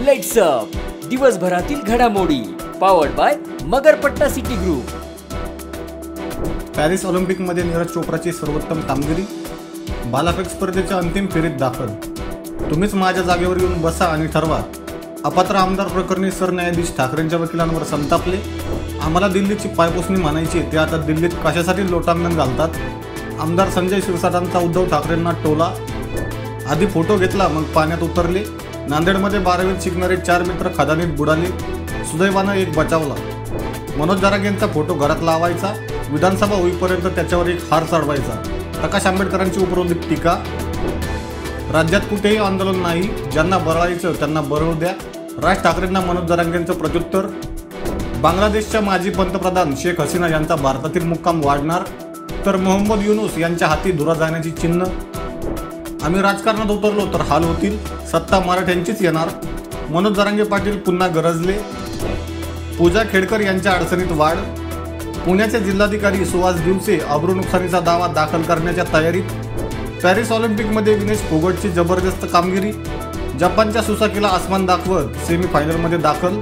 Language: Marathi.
लाईट्स अप दिवसभरातील घडामोडी powered by Magarpatta city group. Paris ऑलिम्पिकमध्ये नीरज चोप्राची सर्वोत्तम कामगिरी, भालाफेक स्पर्धेच्या अंतिम फेरीत दाखल। तुम्हीच माझ्या जागेवर येऊन बसा आणि ठरवा। अपात्र आमदार प्रकरणी सरन्यायाधीश ठाकरेंच्या वकिलांवर संतापले। आम्हाला दिल्लीची पायपुसणी म्हणायची, ते आता दिल्लीत कशासाठी लोटांगण घालतात। आमदार संजय शिरसाटांचा उद्धव ठाकरेंना टोला। आधी फोटो घेतला मग पाण्यात उतरले। नांदेडमध्ये 12वीत शिकणारे 4 मित्र खदानीत बुडाले, सुदैवानं एक बचावला। मनोज जरांगेंचा फोटो घरात लावायचा, विधानसभा होईपर्यंत त्याच्यावर एक हार चढवायचा। प्रकाश आंबेडकरांची उपरोधिक टीका। राज्यात कुठेही आंदोलन नाही, ज्यांना बरळायचं त्यांना बरळू द्या। राज ठाकरेंना मनोज जरांगेंचं प्रत्युत्तर। बांगलादेशच्या माजी पंतप्रधान शेख हसीना यांचा भारतातील मुक्काम वाढणार, तर मोहम्मद युनूस यांच्या हाती धुरा जाण्याची चिन्ह। आम्ही राजकारणात उतरलो तर हाल होतील, सत्ता मराठ्यांचीच येणार। मनोज जरांगे पाटील पुन्हा गरजले। पूजा खेडकर यांच्या अडचणीत वाढ। पुण्याचे जिल्हाधिकारी सुहास दिवसे अब्रू नुकसानीचा दावा दाखल करण्याच्या तयारीत। पॅरिस ऑलिम्पिकमध्ये विनेश फोगटची जबरदस्त कामगिरी। जपानच्या सुसाकीला आसमान दाखवत सेमीफायनलमध्ये दाखल।